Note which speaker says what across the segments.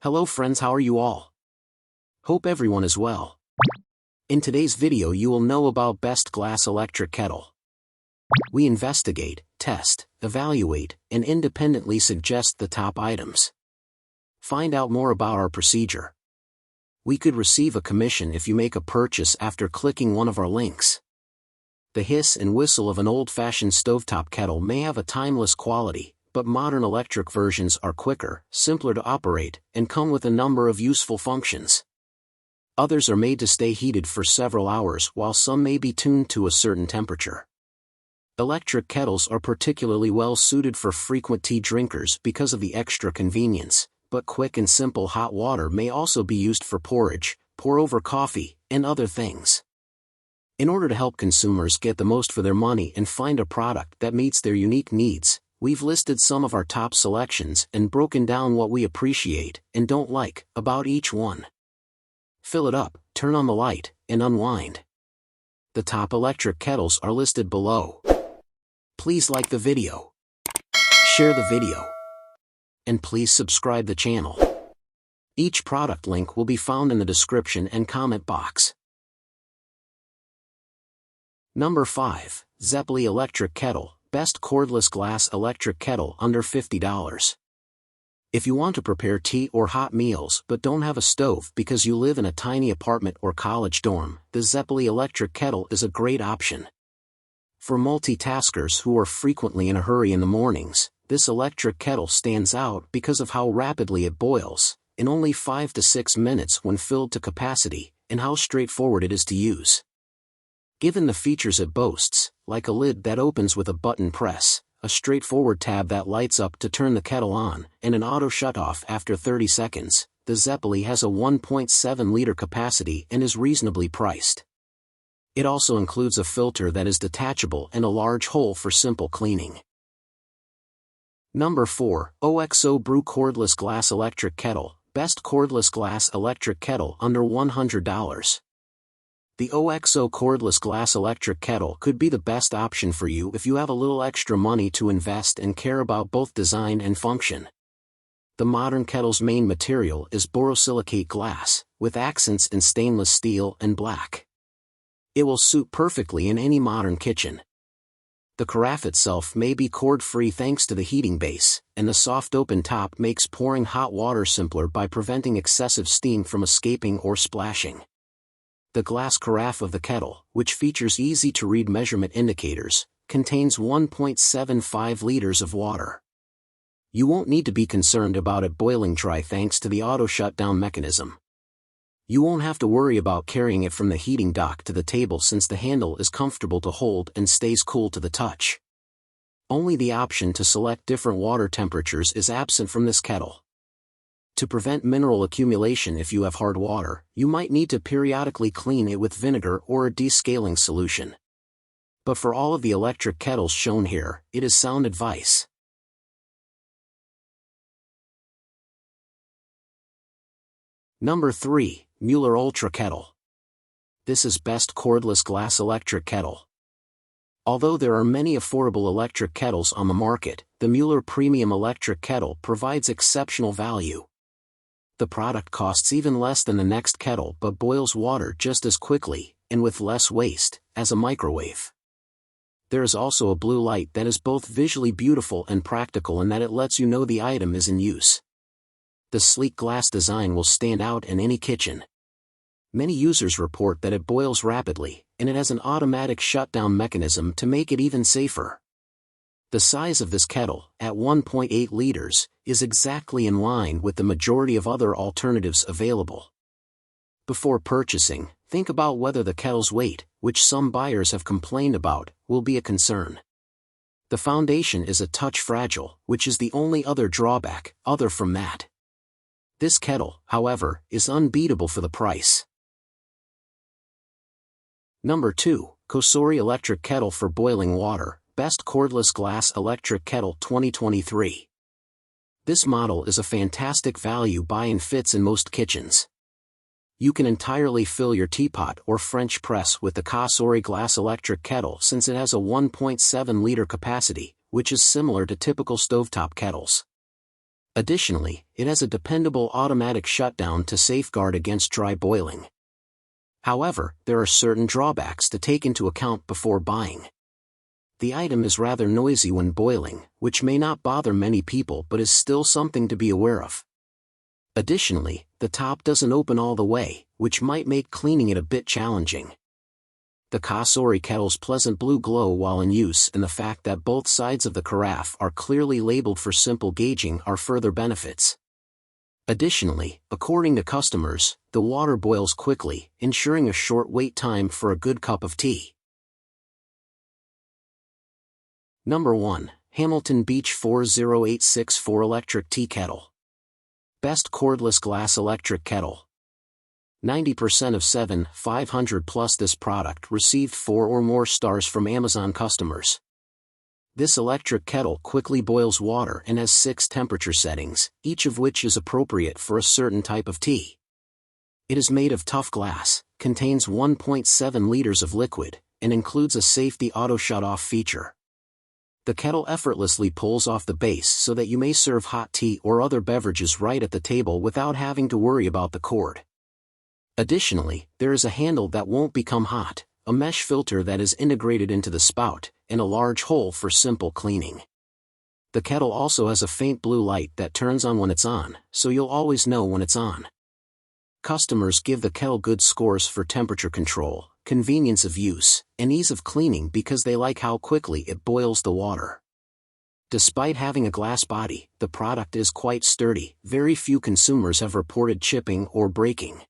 Speaker 1: Hello friends, how are you all? Hope everyone is well. In today's video you will know about Best Glass Electric Kettle. We investigate, test, evaluate, and independently suggest the top items. Find out more about our procedure. We could receive a commission if you make a purchase after clicking one of our links. The hiss and whistle of an old-fashioned stovetop kettle may have a timeless quality, but modern electric versions are quicker, simpler to operate, and come with a number of useful functions. Others are made to stay heated for several hours, while some may be tuned to a certain temperature. Electric kettles are particularly well suited for frequent tea drinkers because of the extra convenience, but quick and simple hot water may also be used for porridge, pour-over coffee, and other things. In order to help consumers get the most for their money and find a product that meets their unique needs, we've listed some of our top selections and broken down what we appreciate and don't like about each one. Fill it up, turn on the light, and unwind. The top electric kettles are listed below. Please like the video, share the video, and please subscribe the channel. Each product link will be found in the description and comment box. Number 5, Zeppoli Electric Kettle, Best Cordless Glass Electric Kettle under $50. If you want to prepare tea or hot meals but don't have a stove because you live in a tiny apartment or college dorm, the Zeppoli Electric Kettle is a great option. For multitaskers who are frequently in a hurry in the mornings, this electric kettle stands out because of how rapidly it boils, in only 5 to 6 minutes when filled to capacity, and how straightforward it is to use. Given the features it boasts, like a lid that opens with a button press, a straightforward tab that lights up to turn the kettle on, and an auto shut-off after 30 seconds, the Zeppoli has a 1.7-liter capacity and is reasonably priced. It also includes a filter that is detachable and a large hole for simple cleaning. Number 4, OXO Brew Cordless Glass Electric Kettle, Best Cordless Glass Electric Kettle under $100. The OXO Cordless Glass Electric Kettle could be the best option for you if you have a little extra money to invest and care about both design and function. The modern kettle's main material is borosilicate glass, with accents in stainless steel and black. It will suit perfectly in any modern kitchen. The carafe itself may be cord-free thanks to the heating base, and the soft open top makes pouring hot water simpler by preventing excessive steam from escaping or splashing. The glass carafe of the kettle, which features easy-to-read measurement indicators, contains 1.75 liters of water. You won't need to be concerned about it boiling dry thanks to the auto shutdown mechanism. You won't have to worry about carrying it from the heating dock to the table since the handle is comfortable to hold and stays cool to the touch. Only the option to select different water temperatures is absent from this kettle. To prevent mineral accumulation if you have hard water, you might need to periodically clean it with vinegar or a descaling solution. But for all of the electric kettles shown here, it is sound advice. Number 3, Mueller Ultra Kettle. This is Best Cordless Glass Electric Kettle. Although there are many affordable electric kettles on the market, the Mueller Premium Electric Kettle provides exceptional value. The product costs even less than the next kettle but boils water just as quickly, and with less waste, as a microwave. There is also a blue light that is both visually beautiful and practical in that it lets you know the item is in use. The sleek glass design will stand out in any kitchen. Many users report that it boils rapidly, and it has an automatic shutdown mechanism to make it even safer. The size of this kettle, at 1.8 liters, is exactly in line with the majority of other alternatives available. Before purchasing, think about whether the kettle's weight, which some buyers have complained about, will be a concern. The foundation is a touch fragile, which is the only other drawback, other from that. This kettle, however, is unbeatable for the price. Number 2, COSORI Electric Kettle for Boiling Water, Best Cordless Glass Electric Kettle 2023. This model is a fantastic value buy and fits in most kitchens. You can entirely fill your teapot or French press with the COSORI Glass Electric Kettle since it has a 1.7-liter capacity, which is similar to typical stovetop kettles. Additionally, it has a dependable automatic shutdown to safeguard against dry boiling. However, there are certain drawbacks to take into account before buying. The item is rather noisy when boiling, which may not bother many people but is still something to be aware of. Additionally, the top doesn't open all the way, which might make cleaning it a bit challenging. The COSORI kettle's pleasant blue glow while in use and the fact that both sides of the carafe are clearly labeled for simple gauging are further benefits. Additionally, according to customers, the water boils quickly, ensuring a short wait time for a good cup of tea. Number 1. Hamilton Beach 40864 Electric Tea Kettle. Best Cordless Glass Electric Kettle. 90% of 7,500 plus this product received 4 or more stars from Amazon customers. This electric kettle quickly boils water and has 6 temperature settings, each of which is appropriate for a certain type of tea. It is made of tough glass, contains 1.7 liters of liquid, and includes a safety auto shut-off feature. The kettle effortlessly pulls off the base so that you may serve hot tea or other beverages right at the table without having to worry about the cord. Additionally, there is a handle that won't become hot, a mesh filter that is integrated into the spout, and a large hole for simple cleaning. The kettle also has a faint blue light that turns on when it's on, so you'll always know when it's on. Customers give the kettle good scores for temperature control, convenience of use, and ease of cleaning because they like how quickly it boils the water. Despite having a glass body, the product is quite sturdy. Very few consumers have reported chipping or breaking.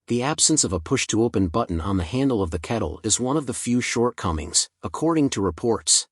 Speaker 1: The absence of a push-to-open button on the handle of the kettle is one of the few shortcomings, according to reports.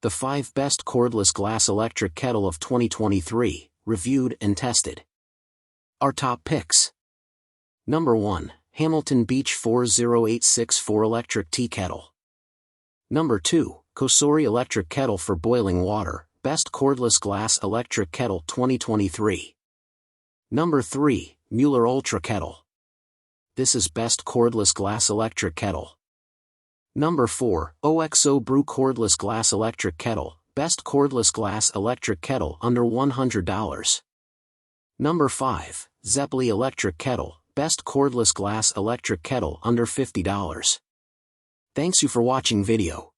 Speaker 1: The 5 Best Cordless Glass Electric Kettle of 2023, reviewed and tested. Our top picks. Number 1, Hamilton Beach 40864 Electric Tea Kettle. Number 2, COSORI Electric Kettle for Boiling Water, Best Cordless Glass Electric Kettle 2023. Number 3, Mueller Ultra Kettle. This is Best Cordless Glass Electric Kettle. Number 4, OXO Brew Cordless Glass Electric Kettle, Best Cordless Glass Electric Kettle under $100. Number 5, Zeppoli Electric Kettle, Best Cordless Glass Electric Kettle under $50. Thanks you for watching video.